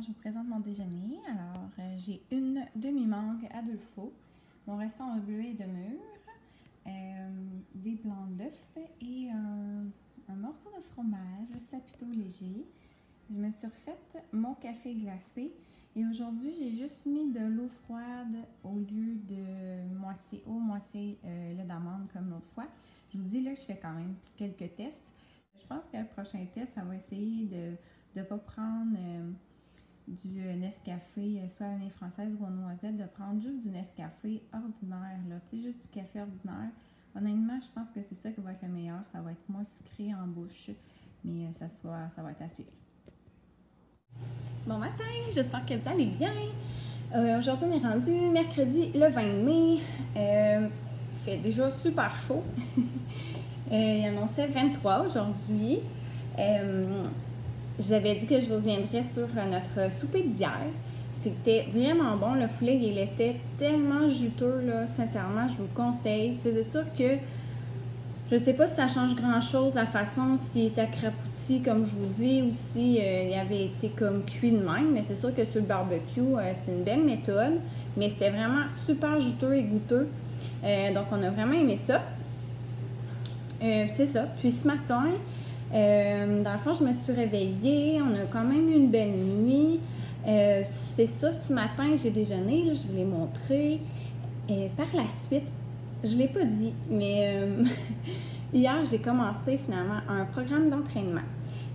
je vous présente mon déjeuner. Alors, j'ai une demi-mangue à 2 faux, mon restant de bleuet et de mûre, des blancs d'œufs et un morceau de fromage sapito léger. Je me suis refaite mon café glacé et aujourd'hui, j'ai juste mis de l'eau froide au lieu de moitié eau, moitié lait d'amande comme l'autre fois. Je vous dis là que je fais quand même quelques tests. Je pense que le prochain test, ça va essayer de ne pas prendre du Nescafé, soit à vanille française ou aux noisettes, de prendre juste du Nescafé ordinaire, là, tu sais, juste du café ordinaire. Honnêtement, je pense que c'est ça qui va être le meilleur. Ça va être moins sucré en bouche, mais ça va être à suivre. Bon matin, j'espère que vous allez bien. Aujourd'hui, on est rendu mercredi le 20 mai. Il fait déjà super chaud. Il annonçait 23 aujourd'hui. J'avais dit que je reviendrais sur notre souper d'hier. C'était vraiment bon. Le poulet, il était tellement juteux, là. Sincèrement, je vous le conseille. C'est sûr que je ne sais pas si ça change grand-chose la façon s'il était crapouti, comme je vous dis, ou si il avait été comme cuit de même. Mais c'est sûr que sur le barbecue, c'est une belle méthode. Mais c'était vraiment super juteux et goûteux. Donc, on a vraiment aimé ça. C'est ça. Puis ce matin, dans le fond, je me suis réveillée. On a quand même eu une belle nuit. C'est ça, ce matin, j'ai déjeuné. Là, je vous l'ai montré. Par la suite, je ne l'ai pas dit, mais hier, j'ai commencé finalement un programme d'entraînement.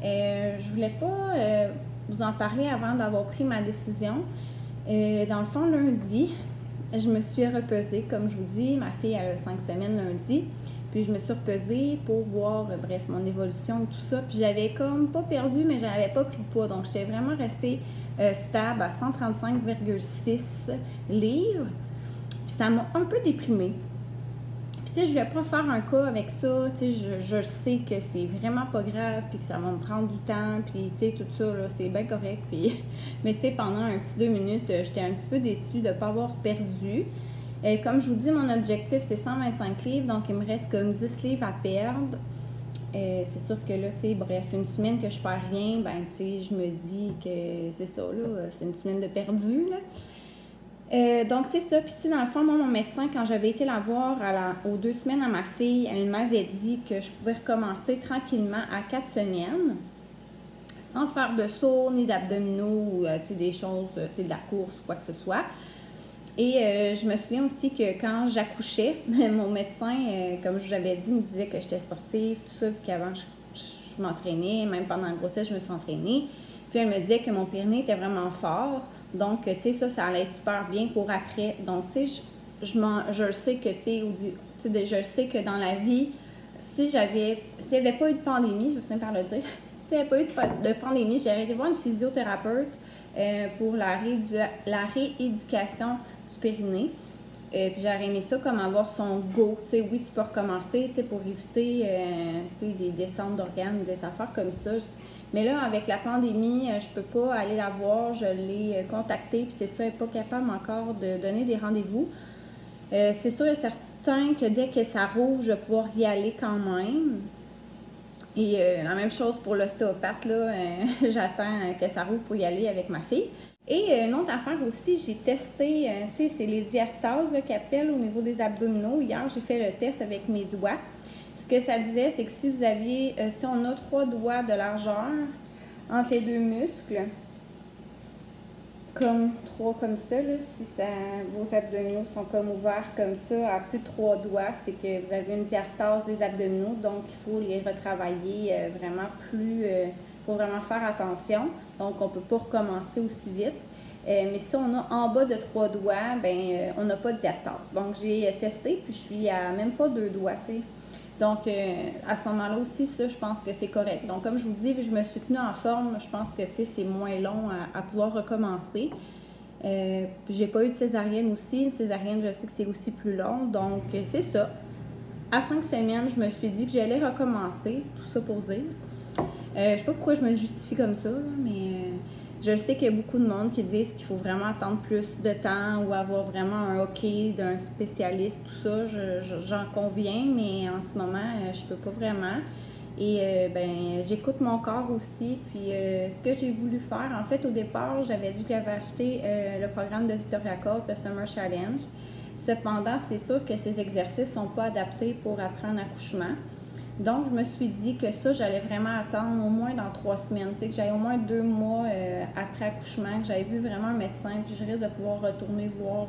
Je ne voulais pas vous en parler avant d'avoir pris ma décision. Dans le fond, lundi, je me suis repesée. Comme je vous dis, ma fille elle a 5 semaines lundi. Puis je me suis repesée pour voir, bref, mon évolution et tout ça. Puis j'avais comme pas perdu, mais j'avais pas pris de poids. Donc j'étais vraiment restée stable à 135,6 livres. Puis ça m'a un peu déprimée. Puis tu sais, je voulais pas faire un cas avec ça. Tu sais, je sais que c'est vraiment pas grave, puis que ça va me prendre du temps. Puis tu sais, tout ça, là, c'est bien correct. Puis, mais tu sais, pendant un petit 2 minutes, j'étais un petit peu déçue de ne pas avoir perdu. Comme je vous dis, mon objectif, c'est 125 livres, donc il me reste comme 10 livres à perdre. C'est sûr que là, tu sais, bref, une semaine que je perds rien, ben, tu sais, je me dis que c'est ça, là, c'est une semaine de perdu, là. Donc, c'est ça. Puis, tu sais, dans le fond, moi, mon médecin, quand j'avais été la voir aux 2 semaines à ma fille, elle m'avait dit que je pouvais recommencer tranquillement à 4 semaines, sans faire de saut, ni d'abdominaux, ou, tu sais, des choses, tu sais, de la course ou quoi que ce soit. Et je me souviens aussi que quand j'accouchais, mon médecin, comme je vous avais dit, me disait que j'étais sportive, tout ça, puis qu'avant je m'entraînais, même pendant la grossesse, je me suis entraînée. Puis elle me disait que mon périnée était vraiment fort, donc tu sais, ça allait être super bien pour après. Donc tu sais, je sais que, tu sais, je sais que dans la vie, s'il n'y avait pas eu de pandémie, je vais finir par le dire, s'il n'y avait pas eu de pandémie, j'aurais été voir une physiothérapeute pour la rééducation du périnée. Puis j'aurais aimé ça comme avoir son go. Tu sais, oui, tu peux recommencer, tu sais, pour éviter tu sais, des descentes d'organes, des affaires comme ça. Mais là, avec la pandémie, je peux pas aller la voir. Je l'ai contactée, puis c'est ça, elle n'est pas capable encore de donner des rendez-vous. C'est sûr et certain que dès que ça rouvre, je vais pouvoir y aller quand même. Et la même chose pour l'ostéopathe, là, j'attends que ça rouvre pour y aller avec ma fille. Et une autre affaire aussi, j'ai testé, tu sais, c'est les diastases qu'ils appellent au niveau des abdominaux. Hier, j'ai fait le test avec mes doigts. Ce que ça disait, c'est que si vous aviez, si on a 3 doigts de largeur entre les 2 muscles, comme 3 comme ça, là, si vos abdominaux sont comme ouverts comme ça, à plus de 3 doigts, c'est que vous avez une diastase des abdominaux, donc il faut les retravailler vraiment plus, il faut vraiment faire attention, donc on ne peut pas recommencer aussi vite. Mais si on a en bas de 3 doigts, ben on n'a pas de diastase. Donc j'ai testé, puis je suis à même pas 2 doigts, tu sais. Donc, à ce moment-là aussi, ça, je pense que c'est correct. Donc, comme je vous dis, je me suis tenue en forme. Je pense que, tu sais, c'est moins long à pouvoir recommencer. J'ai pas eu de césarienne aussi. Une césarienne, je sais que c'est aussi plus long. Donc, c'est ça. À 5 semaines, je me suis dit que j'allais recommencer. Tout ça pour dire. Je sais pas pourquoi je me justifie comme ça, là, mais je sais qu'il y a beaucoup de monde qui disent qu'il faut vraiment attendre plus de temps ou avoir vraiment un OK d'un spécialiste, tout ça. J'en conviens, mais en ce moment, je peux pas vraiment. Et ben, j'écoute mon corps aussi. Puis ce que j'ai voulu faire, en fait, au départ, j'avais dit que j'avais acheté le programme de Victoria Court, le Summer Challenge. Cependant, c'est sûr que ces exercices ne sont pas adaptés pour après un accouchement. Donc, je me suis dit que ça, j'allais vraiment attendre au moins dans 3 semaines, tu sais, que j'aille au moins 2 mois après accouchement, que j'avais vu vraiment un médecin, puis je risque de pouvoir retourner voir,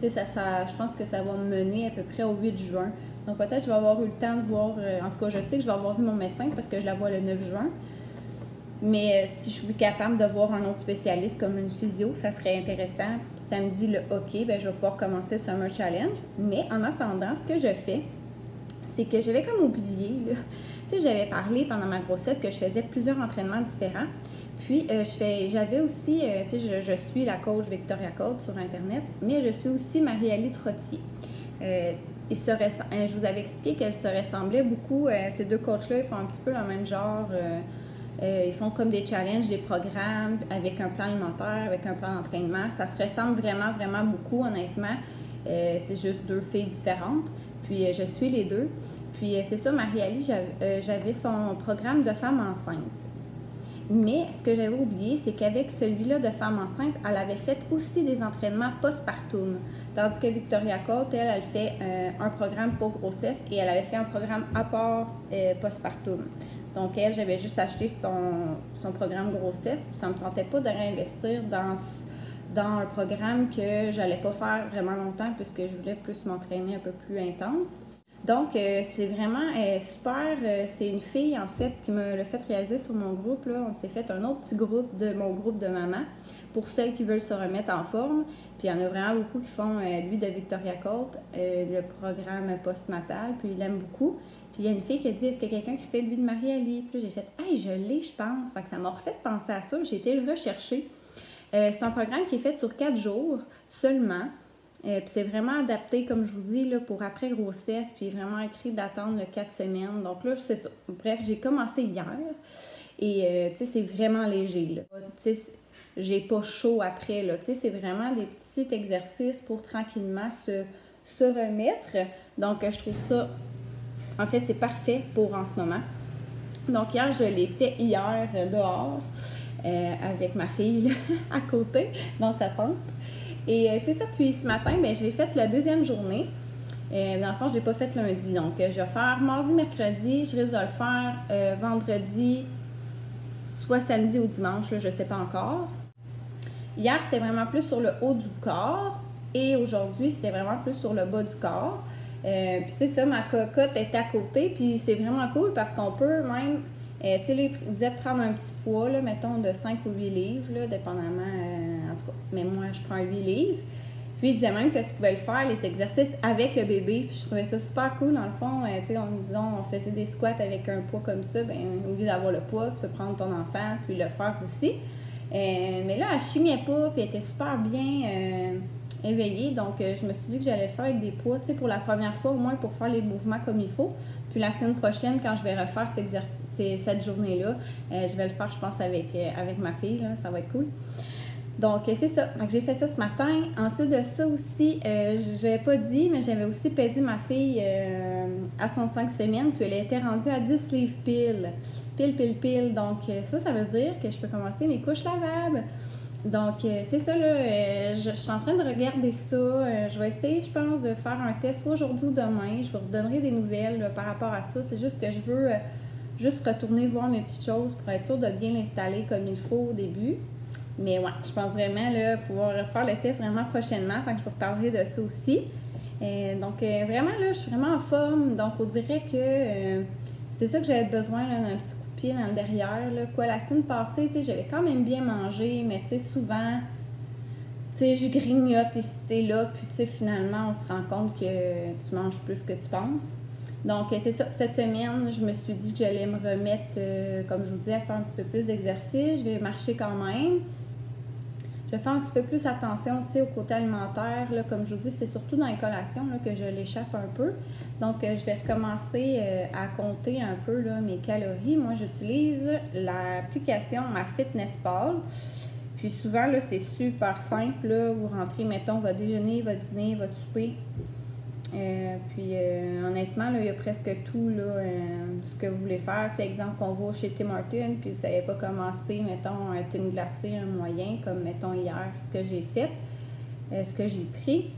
tu sais, je pense que ça va me mener à peu près au 8 juin. Donc, peut-être que je vais avoir eu le temps de voir, en tout cas, je sais que je vais avoir vu mon médecin parce que je la vois le 9 juin. Mais si je suis capable de voir un autre spécialiste comme une physio, ça serait intéressant. Puis ça me dit le OK, ben je vais pouvoir commencer le Summer Challenge. Mais en attendant, ce que je fais, c'est que j'avais comme oublié, là. Tu sais, j'avais parlé pendant ma grossesse que je faisais plusieurs entraînements différents. Puis, j'avais aussi, tu sais, je suis la coach Victoria Court sur Internet, mais je suis aussi Marie-Alie Trottier. Je vous avais expliqué qu'elle se ressemblait beaucoup. Ces deux coachs-là, ils font un petit peu le même genre. Ils font comme des challenges, des programmes avec un plan alimentaire, avec un plan d'entraînement. Ça se ressemble vraiment, vraiment beaucoup, honnêtement. C'est juste deux filles différentes. Puis je suis les deux. Puis c'est ça, Marie-Alie, j'avais son programme de femme enceinte. Mais ce que j'avais oublié, c'est qu'avec celui-là de femme enceinte, elle avait fait aussi des entraînements postpartum. Tandis que Victoria Court, elle fait un programme pour grossesse et elle avait fait un programme à part postpartum. Donc elle, j'avais juste acheté son programme grossesse. Puis ça ne me tentait pas de réinvestir dans un programme que j'allais pas faire vraiment longtemps puisque je voulais plus m'entraîner un peu plus intense. Donc, c'est vraiment super. C'est une fille, en fait, qui me l'a fait réaliser sur mon groupe. Là. On s'est fait un autre petit groupe de mon groupe de maman pour celles qui veulent se remettre en forme. Puis, il y en a vraiment beaucoup qui font, lui, de Victoria Court, le programme postnatal. Puis, il l'aime beaucoup. Puis, il y a une fille qui a dit, est-ce que quelqu'un qui fait lui de Marie-Alie? Puis, j'ai fait, hey, je l'ai, je pense. Fait que ça m'a refait penser à ça. J'ai été le rechercher. C'est un programme qui est fait sur 4 jours seulement. Puis c'est vraiment adapté, comme je vous dis, là, pour après grossesse, puis vraiment écrit d'attendre le 4 semaines. Donc là, c'est ça. Bref, j'ai commencé hier et tu sais, c'est vraiment léger, là. Tu sais, j'ai pas chaud après, là. Tu sais, c'est vraiment des petits exercices pour tranquillement se remettre. Donc, je trouve ça, en fait, c'est parfait pour en ce moment. Donc, hier, je l'ai fait hier dehors avec ma fille là, à côté, dans sa tente. Et c'est ça, puis ce matin, ben, je l'ai fait la deuxième journée. Dans le fond, je ne l'ai pas fait lundi. Donc, je vais faire mardi, mercredi. Je risque de le faire vendredi, soit samedi ou dimanche, là, je ne sais pas encore. Hier, c'était vraiment plus sur le haut du corps. Et aujourd'hui, c'est vraiment plus sur le bas du corps. Puis c'est ça, ma cocotte est à côté. Puis c'est vraiment cool parce qu'on peut même... tu sais, là, il disait de prendre un petit poids, là, mettons, de 5 ou 8 livres, là, dépendamment, en tout cas, mais moi, je prends 8 livres. Puis, il disait même que tu pouvais le faire, les exercices, avec le bébé. Puis, je trouvais ça super cool, dans le fond. Tu sais, on faisait des squats avec un poids comme ça. Bien, au lieu d'avoir le poids, tu peux prendre ton enfant puis le faire aussi. Mais là, elle chignait pas, puis elle était super bien éveillée. Donc, je me suis dit que j'allais le faire avec des poids, tu sais, pour la première fois, au moins pour faire les mouvements comme il faut. Puis, la semaine prochaine, quand je vais refaire cette journée-là, je vais le faire, je pense, avec ma fille. Là, ça va être cool. Donc, c'est ça. Donc, j'ai fait ça ce matin. Ensuite de ça aussi, je n'avais pas dit, mais j'avais aussi pesé ma fille à son 5 semaines, puis elle était rendue à 10 livres pile. Pile. Donc, ça veut dire que je peux commencer mes couches lavables. Donc, c'est ça, là. Je suis en train de regarder ça. Je vais essayer, je pense, de faire un test soit aujourd'hui ou demain. Je vous redonnerai des nouvelles là, par rapport à ça. C'est juste que je veux juste retourner voir mes petites choses pour être sûre de bien l'installer comme il faut au début. Mais ouais, je pense vraiment là, pouvoir faire le test vraiment prochainement. Fait que je vous reparlerai de ça aussi. Donc, vraiment, là, je suis vraiment en forme. Donc, on dirait que c'est ça que j'avais besoin d'un petit coup de pied dans le derrière. Là. Quoi, la semaine passée, tu sais, j'avais quand même bien mangé, mais tu sais, souvent, tu sais, je grignote ici et là. Puis, tu sais, finalement, on se rend compte que tu manges plus que tu penses. Donc, c'est ça. Cette semaine, je me suis dit que j'allais me remettre, comme je vous dis, à faire un petit peu plus d'exercice. Je vais marcher quand même. Je vais faire un petit peu plus attention aussi au côté alimentaire. Là, comme je vous dis, c'est surtout dans les collations là, que je l'échappe un peu. Donc, je vais recommencer à compter un peu là, mes calories. Moi, j'utilise l'application MyFitnessPal. Puis souvent, là, c'est super simple. Là. Vous rentrez, mettons, votre déjeuner, votre dîner, votre souper. Honnêtement, là, il y a presque tout là, ce que vous voulez faire. T'sais, exemple, qu'on va chez Tim Hortons, puis vous savez pas commencer, mettons, un Tim glacé, un moyen, comme mettons hier, ce que j'ai fait, ce que j'ai pris.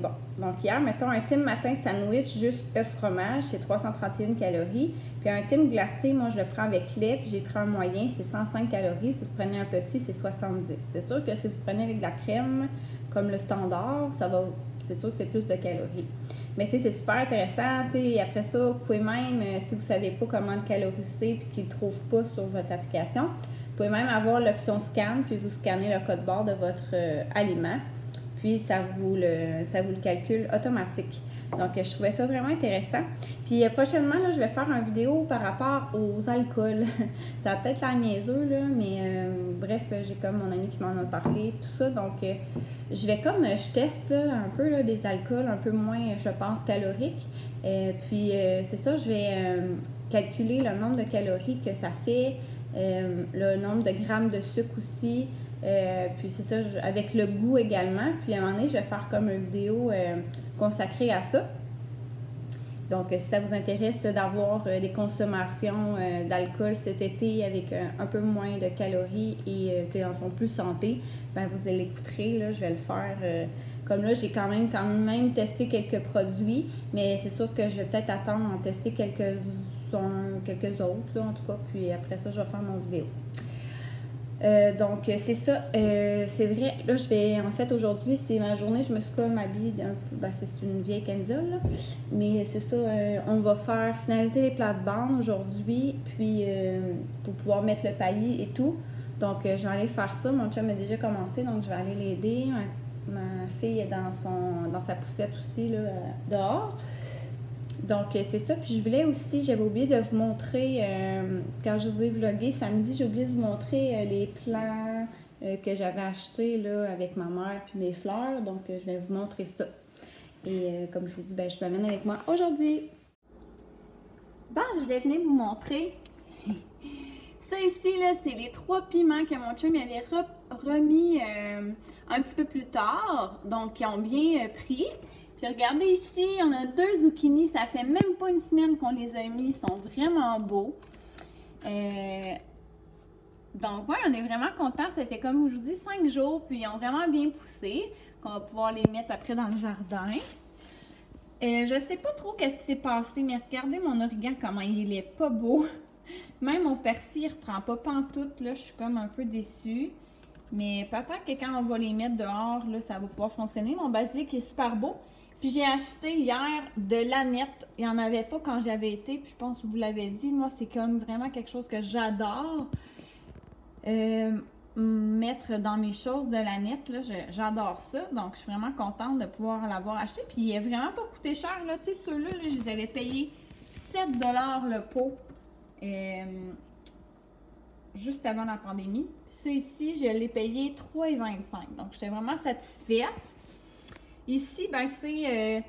Bon, donc hier, mettons un Tim matin sandwich, juste œuf fromage, c'est 331 calories. Puis un Tim glacé, moi je le prends avec lait, puis j'ai pris un moyen, c'est 105 calories. Si vous prenez un petit, c'est 70. C'est sûr que si vous prenez avec de la crème, comme le standard, c'est sûr que c'est plus de calories. Mais tu sais, c'est super intéressant. Tu sais, après ça, vous pouvez même, si vous ne savez pas comment le caloriser puis qu'il ne trouve pas sur votre application, vous pouvez même avoir l'option scan, puis vous scannez le code barre de votre aliment. Puis ça vous le calcule automatique. Donc, je trouvais ça vraiment intéressant. Puis prochainement, là, je vais faire une vidéo par rapport aux alcools. Ça va peut-être l'air niaiseux, là, mais bref, j'ai comme mon ami qui m'en a parlé, tout ça. Donc, je teste là, un peu là, des alcools un peu moins, je pense, caloriques. C'est ça, je vais calculer le nombre de calories que ça fait, le nombre de grammes de sucre aussi. Puis c'est ça, avec le goût également. Puis à un moment donné, je vais faire comme une vidéo consacrée à ça. Donc, si ça vous intéresse d'avoir des consommations d'alcool cet été avec un peu moins de calories et en fond plus santé, ben vous l'écouterez, là, je vais le faire. Comme là, j'ai quand même testé quelques produits, mais c'est sûr que je vais peut-être attendre d'en tester quelques autres, là, en tout cas. Puis après ça, je vais faire mon vidéo. Donc, c'est ça. C'est vrai. Là, en fait, aujourd'hui, c'est ma journée. Je me suis comme habillée d'un peu. Ben, c'est une vieille camisole, là. Mais c'est ça. On va finaliser les plates-bandes aujourd'hui. Puis, pour pouvoir mettre le paillis et tout. Donc, je vais aller faire ça. Mon chum a déjà commencé. Donc, je vais aller l'aider. Ma fille est dans sa poussette aussi, là, dehors. Donc, c'est ça. Puis, j'avais oublié de vous montrer, quand je vous ai vlogué samedi, j'ai oublié de vous montrer les plants que j'avais achetés là, avec ma mère puis mes fleurs. Donc, je vais vous montrer ça. Et comme je vous dis, je vous amène avec moi aujourd'hui. Bon, je voulais venir vous montrer. Ça ici, là, c'est les 3 piments que mon chum m'avait remis un petit peu plus tard. Donc, ils ont bien pris. Puis regardez ici, on a 2 zucchini, ça fait même pas une semaine qu'on les a mis, ils sont vraiment beaux. Donc ouais, on est vraiment contents, ça fait comme je vous dis 5 jours, puis ils ont vraiment bien poussé, qu'on va pouvoir les mettre après dans le jardin. Je sais pas trop qu'est-ce qui s'est passé, mais regardez mon origan comment il est pas beau. Même mon persil, il reprend pas pantoute, là, je suis comme un peu déçue. Mais peut-être que quand on va les mettre dehors, là, ça va pouvoir fonctionner. Mon basilic est super beau. Puis j'ai acheté hier de l'aneth. Il n'y en avait pas quand j'avais été. Puis je pense que je vous l'avais dit. Moi, c'est comme vraiment quelque chose que j'adore. Mettre dans mes choses de l'aneth. J'adore ça. Donc, je suis vraiment contente de pouvoir l'avoir acheté. Puis il n'a vraiment pas coûté cher. Tu sais, ceux-là, je les avais payés 7 $ le pot. Juste avant la pandémie. Ça ici, je l'ai payé 3,25 $. Donc, j'étais vraiment satisfaite. Ici, c'est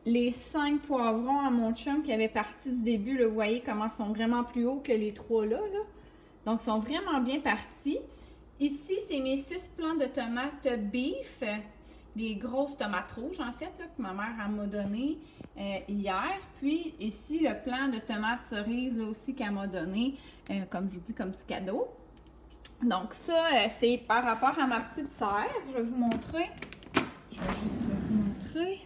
les 5 poivrons à mon chum qui avait parti du début. Là, vous voyez comment ils sont vraiment plus hauts que les 3 là. Donc, ils sont vraiment bien partis. Ici, c'est mes 6 plants de tomates beef. Des grosses tomates rouges, en fait, là, que ma mère m'a donné hier. Puis, ici, le plant de tomates cerises aussi qu'elle m'a donné, comme je vous dis, comme petit cadeau. Donc, ça, c'est par rapport à ma petite serre. Je vais vous montrer. Je vais juste vous montrer.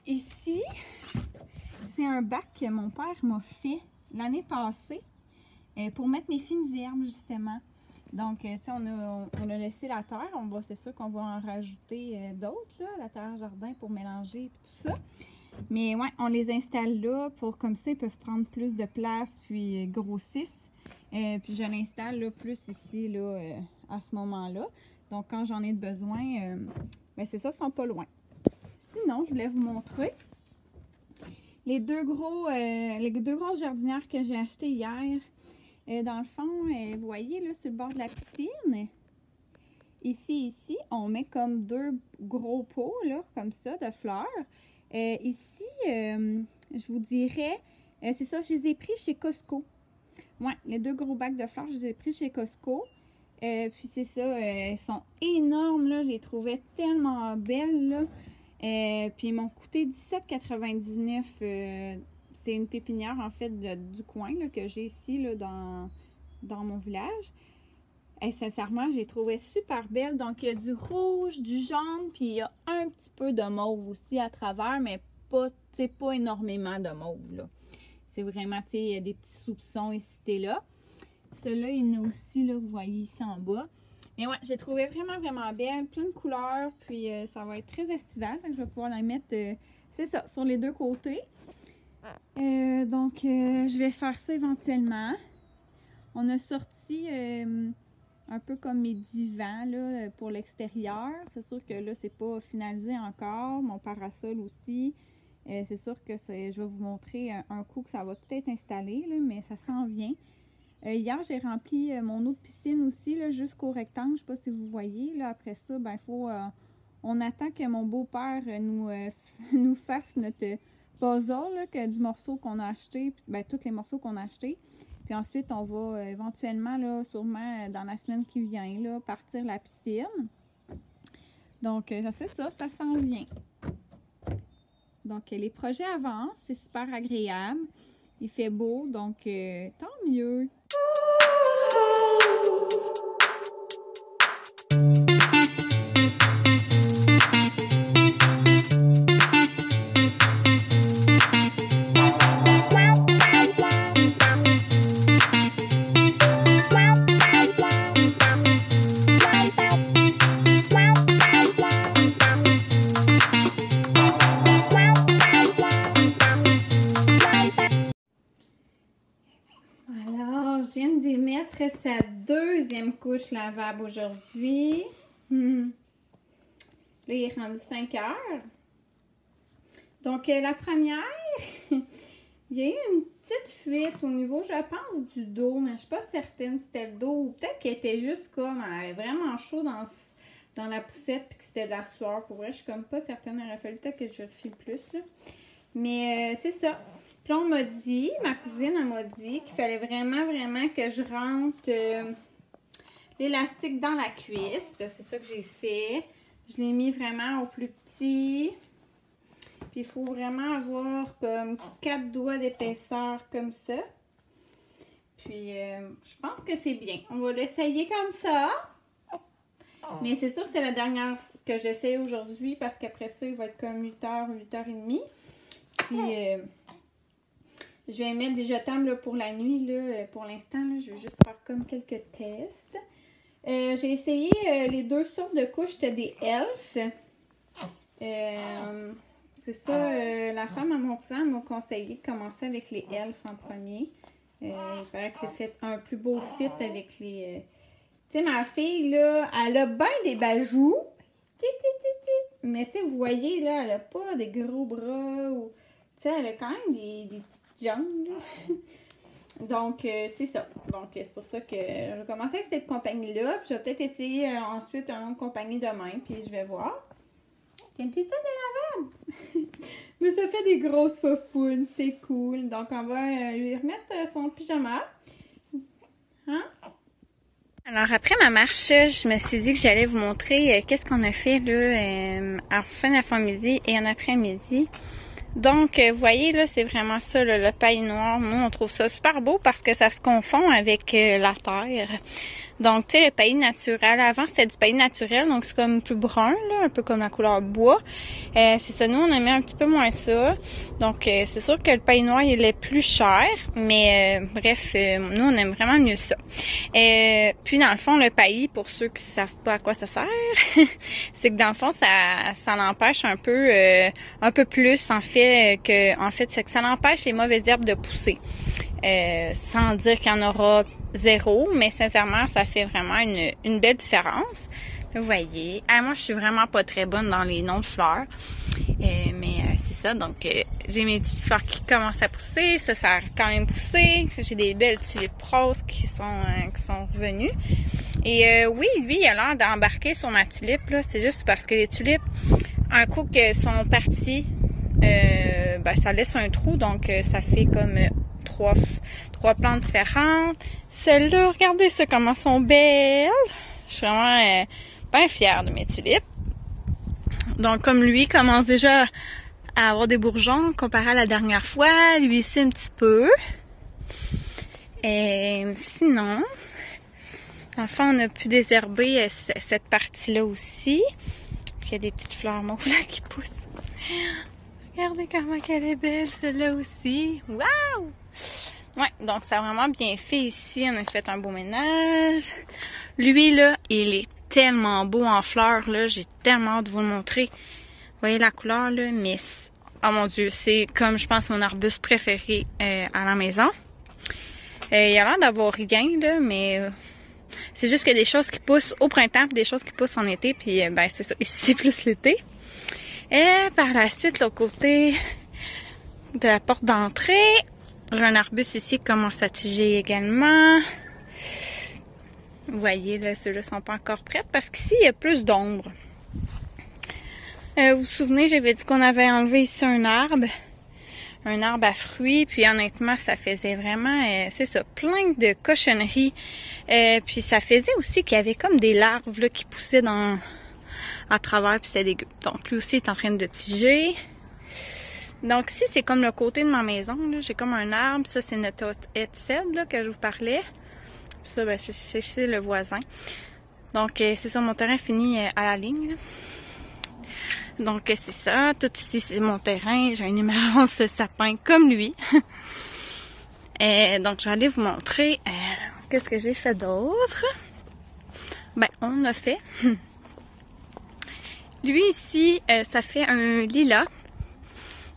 Ici, c'est un bac que mon père m'a fait l'année passée pour mettre mes fines herbes, justement. Donc, tu sais, on a laissé la terre. C'est sûr qu'on va en rajouter d'autres, là, la terre jardin pour mélanger et tout ça. Mais ouais, on les installe là pour comme ça, ils peuvent prendre plus de place puis grossissent. Puis je l'installe là, plus ici, là, à ce moment-là. Donc, quand j'en ai besoin, c'est ça, ils sont pas loin. Sinon, je voulais vous montrer les deux grosses jardinières que j'ai achetées hier. Dans le fond, vous voyez, là, sur le bord de la piscine, ici, on met comme 2 gros pots, là, comme ça, de fleurs. Ici, je vous dirais, c'est ça, je les ai pris chez Costco. Ouais, les 2 gros bacs de fleurs, je les ai pris chez Costco. Puis c'est ça, elles sont énormes, là. Je les trouvais tellement belles, là. Puis ils m'ont coûté 17,99. C'est une pépinière, en fait, du coin là, que j'ai ici, là, dans mon village. Et sincèrement, je les trouvais super belles. Donc, il y a du rouge, du jaune, puis il y a un petit peu de mauve aussi à travers, mais pas énormément de mauve, là. C'est vraiment, tu sais, il y a des petits soupçons ici et là. Celui-là, il y en a aussi, là, vous voyez ici en bas. Mais ouais, j'ai trouvé vraiment, vraiment belle. Plein de couleurs, puis ça va être très estival. Je vais pouvoir la mettre, c'est ça, sur les deux côtés. Donc, je vais faire ça éventuellement. On a sorti un peu comme mes divans là, pour l'extérieur. C'est sûr que là, c'est pas finalisé encore. Mon parasol aussi. C'est sûr que je vais vous montrer un coup que ça va tout être installé, là, mais ça s'en vient. Hier, j'ai rempli mon eau de piscine aussi jusqu'au rectangle. Je ne sais pas si vous voyez. Là, après ça, ben, on attend que mon beau-père nous fasse notre puzzle là, du morceau qu'on a acheté, ben, tous les morceaux qu'on a achetés. Puis ensuite, on va éventuellement, là, sûrement dans la semaine qui vient, là, partir la piscine. Donc, c'est ça, ça s'en vient. Donc, les projets avancent, c'est super agréable. Il fait beau, donc tant mieux. Sa deuxième couche lavable aujourd'hui. Là, il est rendu 5 heures. Donc, la première, il y a eu une petite fuite au niveau, je pense, du dos, mais je ne suis pas certaine si c'était le dos ou peut-être qu'elle était juste comme, elle avait vraiment chaud dans la poussette puis que c'était de la sueur. Pour vrai, je suis comme pas certaine, il aurait fallu peut-être que je vérifie plus, là. Mais c'est ça. Puis là, on m'a dit, ma cousine, elle m'a dit qu'il fallait vraiment, vraiment que je rentre l'élastique dans la cuisse. C'est ça que j'ai fait. Je l'ai mis vraiment au plus petit. Puis il faut vraiment avoir comme 4 doigts d'épaisseur comme ça. Puis je pense que c'est bien. On va l'essayer comme ça. Mais c'est sûr que c'est la dernière que j'essaie aujourd'hui parce qu'après ça, il va être comme 8h, 8h30. Puis je vais mettre des jetables là, pour la nuit. Là, pour l'instant, je vais juste faire comme quelques tests. J'ai essayé les deux sortes de couches. C'était des Elf. C'est ça, la femme à mon cousin m'a conseillé de commencer avec les Elf en premier. Il paraît que c'est fait un plus beau fit avec les... Tu sais, ma fille, là, elle a bien des bajoux. Mais tu sais, vous voyez, là, elle a pas des gros bras. Ou... Tu sais, elle a quand même des petites jambes, là. Donc, c'est ça. Donc, c'est pour ça que je vais commencer avec cette compagnie-là. Puis, je vais peut-être essayer ensuite une autre compagnie demain. Puis, je vais voir. C'est un petit sac de lavable. Mais ça fait des grosses faufounes. C'est cool. Donc, on va lui remettre son pyjama. Hein? Alors, après ma marche, je me suis dit que j'allais vous montrer qu'est-ce qu'on a fait là, en fin d'après-midi et en après-midi. Donc, vous voyez, là, c'est vraiment ça, là, le paille noir. Nous, on trouve ça super beau parce que ça se confond avec la terre. Donc, tu sais, le paillis naturel. Avant, c'était du paillis naturel, donc c'est comme plus brun, là, un peu comme la couleur bois. C'est ça, nous, on aimait un petit peu moins ça. Donc, c'est sûr que le paillis noir, il est plus cher, mais bref, nous, on aime vraiment mieux ça. Puis, dans le fond, le paillis, pour ceux qui savent pas à quoi ça sert, c'est que dans le fond, ça l'empêche un peu plus, en fait, c'est que ça l'empêche les mauvaises herbes de pousser. Sans dire qu'il y en aura zéro, mais sincèrement, ça fait vraiment une belle différence. Vous voyez. Moi, je suis vraiment pas très bonne dans les noms de fleurs. Mais c'est ça. Donc, j'ai mes petites fleurs qui commencent à pousser. Ça a quand même poussé. J'ai des belles tulipes roses qui sont revenues. Et oui, lui, il a l'air d'embarquer sur ma tulipe. Là. C'est juste parce que les tulipes, un coup qu'elles sont parties, ben, ça laisse un trou. Donc, ça fait comme trois plantes différentes. Celles-là, regardez ça, comment elles sont belles! Je suis vraiment bien fière de mes tulipes. Donc, comme lui commence déjà à avoir des bourgeons comparé à la dernière fois, lui ici un petit peu. Et sinon, enfin, on a pu désherber cette partie-là aussi. Puis il y a des petites fleurs mauves là qui poussent. Regardez comment elle est belle, celle-là aussi. Waouh! Ouais, donc ça a vraiment bien fait ici. On a fait un beau ménage. Lui, là, il est tellement beau en fleurs, là. J'ai tellement hâte de vous le montrer. Vous voyez la couleur, là? Mais, oh mon Dieu, c'est comme, je pense, mon arbuste préféré à la maison. Il a l'air d'avoir rien, là, mais c'est juste qu'il y a des choses qui poussent au printemps et des choses qui poussent en été. Puis, ben, c'est ça. Ici, c'est plus l'été. Et par la suite, l'autre côté de la porte d'entrée, j'ai un arbuste ici qui commence à tiger également. Vous voyez, là, ceux-là sont pas encore prêts parce qu'ici, il y a plus d'ombre. Vous vous souvenez, j'avais dit qu'on avait enlevé ici un arbre à fruits, puis honnêtement, ça faisait vraiment, c'est ça, plein de cochonneries. Puis ça faisait aussi qu'il y avait comme des larves là, qui poussaient à travers, puis c'était dégueu. Donc lui aussi est en train de tiger. Donc ici, c'est comme le côté de ma maison, là. J'ai comme un arbre, ça c'est notre haie de cèdre là, que je vous parlais. Puis ça, ben, c'est le voisin. Donc c'est ça, mon terrain finit à la ligne, là. Donc c'est ça, tout ici c'est mon terrain, j'ai un immense sapin comme lui. Donc je vais aller vous montrer qu'est-ce que j'ai fait d'autre. Ben on a fait. Lui ici, ça fait un lilas.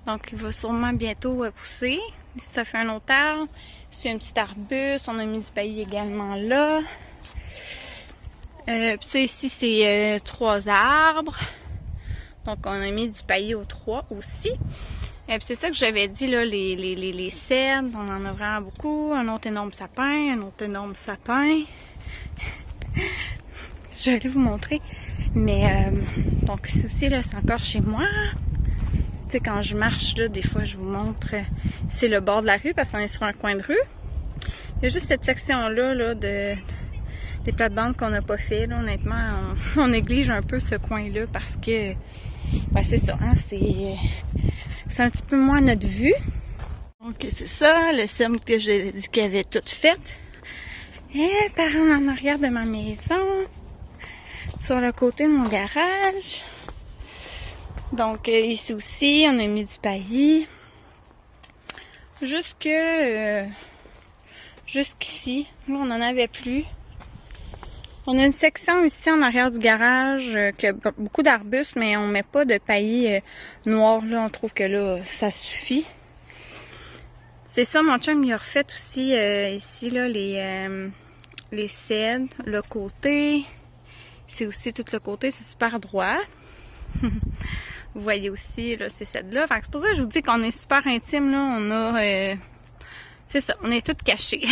Donc il va sûrement bientôt pousser. Ici ça fait un autre arbre. C'est un petit arbuste, on a mis du paillis également là. Puis ça ici c'est 3 arbres. Donc, on a mis du paillis aux 3 aussi. Et puis, c'est ça que j'avais dit, là, les cèdres, on en a vraiment beaucoup. Un autre énorme sapin, un autre énorme sapin. Je vais aller vous montrer. Mais, donc, ici aussi, là, c'est encore chez moi. Tu sais, quand je marche, là, des fois, je vous montre, c'est le bord de la rue parce qu'on est sur un coin de rue. Il y a juste cette section-là, là, des plates-bandes qu'on n'a pas fait, là. Honnêtement, on néglige un peu ce coin-là parce que ben c'est ça, hein, c'est un petit peu moins notre vue. Donc c'est ça, le sème que j'ai dit qu'il avait tout fait. Et par en arrière de ma maison, sur le côté de mon garage. Donc ici aussi, on a mis du paillis. Jusqu'ici, là on n'en avait plus. On a une section ici en arrière du garage qui a beaucoup d'arbustes, mais on met pas de paillis noir. Là, on trouve que là, ça suffit. C'est ça, mon chum, il a refait aussi ici là les cèdres, le côté. C'est aussi tout le côté, c'est super droit. Vous voyez aussi là, ces cèdres-là. C'est pour ça que je vous dis qu'on est super intime. Là, on a, c'est ça, on est toutes cachées.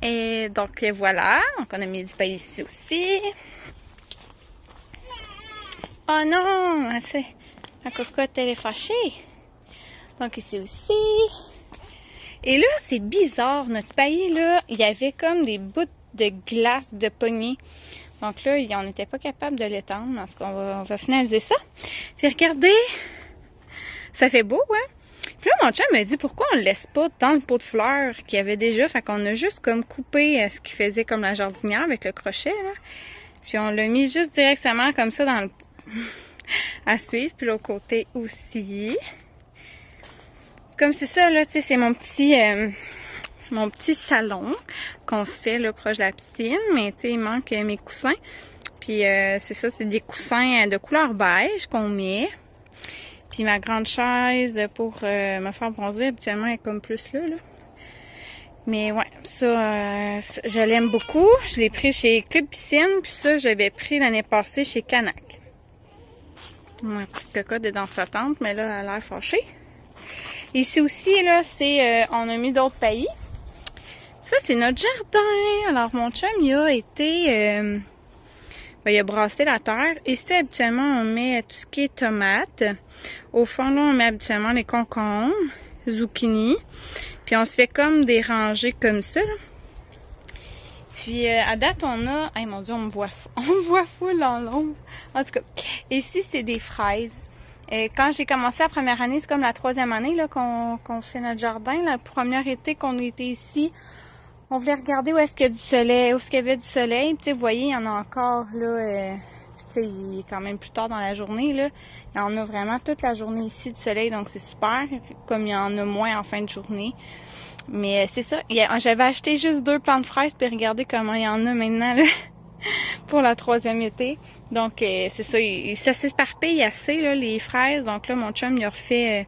Et donc voilà, donc on a mis du paillis ici aussi. Oh non, la cocotte elle est fâchée. Donc ici aussi. Et là c'est bizarre, notre paillis là, il y avait comme des bouts de glace de poignée. Donc là, on n'était pas capable de l'étendre. En tout cas, on va finaliser ça. Puis regardez, ça fait beau, hein? Puis là, mon chum m'a dit pourquoi on le laisse pas dans le pot de fleurs qu'il y avait déjà. Fait qu'on a juste comme coupé ce qu'il faisait comme la jardinière avec le crochet, là. Puis on l'a mis juste directement comme ça dans le pot. À suivre. Puis l'autre côté aussi. Comme c'est ça, là, tu sais, c'est mon petit salon qu'on se fait là proche de la piscine. Mais tu sais, il manque mes coussins. Puis c'est ça, c'est des coussins de couleur beige qu'on met. Puis ma grande chaise pour me faire bronzer, habituellement, elle est comme plus là. Mais ouais, ça, je l'aime beaucoup. Je l'ai pris chez Club Piscine, puis ça, j'avais pris l'année passée chez Canac. Ma petite cocotte est dans sa tente, mais là, elle a l'air fâchée. Ici aussi, là, c'est, on a mis d'autres paillis. Ça, c'est notre jardin. Alors, mon chum, il a été... il a brassé la terre. Ici, habituellement, on met tout ce qui est tomates. Au fond, là, on met habituellement les concombres. zucchini. Puis on se fait comme des rangées comme ça, là. Puis à date, on a... Hey, mon Dieu, on me voit full dans l'ombre. En tout cas, ici, c'est des fraises. Quand j'ai commencé la première année, c'est comme la 3e année là qu'on fait notre jardin. La première été qu'on était ici, on voulait regarder où est-ce qu'il y a du soleil, où est-ce qu'il y avait du soleil. Puis vous voyez, il y en a encore là. Il est quand même plus tard dans la journée là. Il y en a vraiment toute la journée ici du soleil, donc c'est super. Comme il y en a moins en fin de journée. Mais c'est ça. J'avais acheté juste 2 plants de fraises, puis regardez comment il y en a maintenant là. Pour la 3e été. Donc, c'est ça, ça s'éparpille assez, là, les fraises. Donc là, mon chum, il a refait,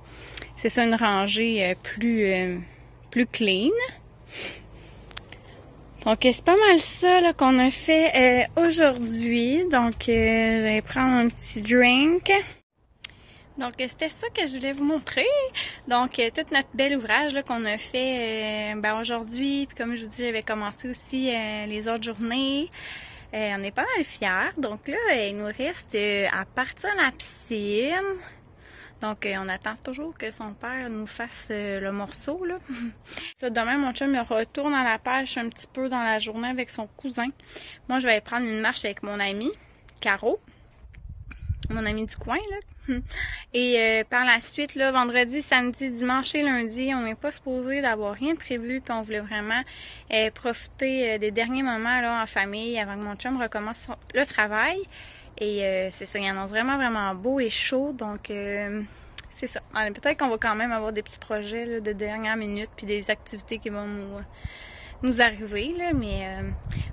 c'est ça, une rangée plus clean. Donc, c'est pas mal ça là qu'on a fait aujourd'hui. Donc, je vais prendre un petit drink. Donc, c'était ça que je voulais vous montrer. Donc, tout notre bel ouvrage là qu'on a fait aujourd'hui. Puis comme je vous dis, j'avais commencé aussi les autres journées. On est pas mal fiers. Donc là, il nous reste à partir de la piscine. Donc, on attend toujours que son père nous fasse le morceau, là. Ça, demain, mon chum, il retourne à la pêche un petit peu dans la journée avec son cousin. Moi, je vais aller prendre une marche avec mon ami, Caro. Mon ami du coin, là. Et par la suite, là, vendredi, samedi, dimanche et lundi, on n'est pas supposé d'avoir rien de prévu, puis on voulait vraiment profiter des derniers moments là en famille avant que mon chum recommence le travail. Et c'est ça, il annonce vraiment beau et chaud, donc c'est ça. Peut-être qu'on va quand même avoir des petits projets là, de dernière minute, puis des activités qui vont nous arriver, là, mais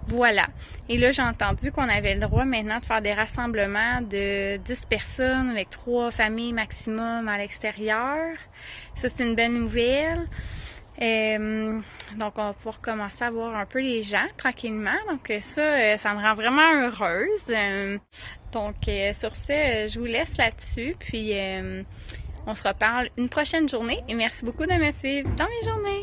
voilà. Et là, j'ai entendu qu'on avait le droit maintenant de faire des rassemblements de 10 personnes avec 3 familles maximum à l'extérieur. Ça, c'est une belle nouvelle. Donc, on va pouvoir commencer à voir un peu les gens tranquillement. Donc, ça me rend vraiment heureuse. Donc, sur ce, je vous laisse là-dessus. Puis, on se reparle une prochaine journée. Et merci beaucoup de me suivre dans mes journées.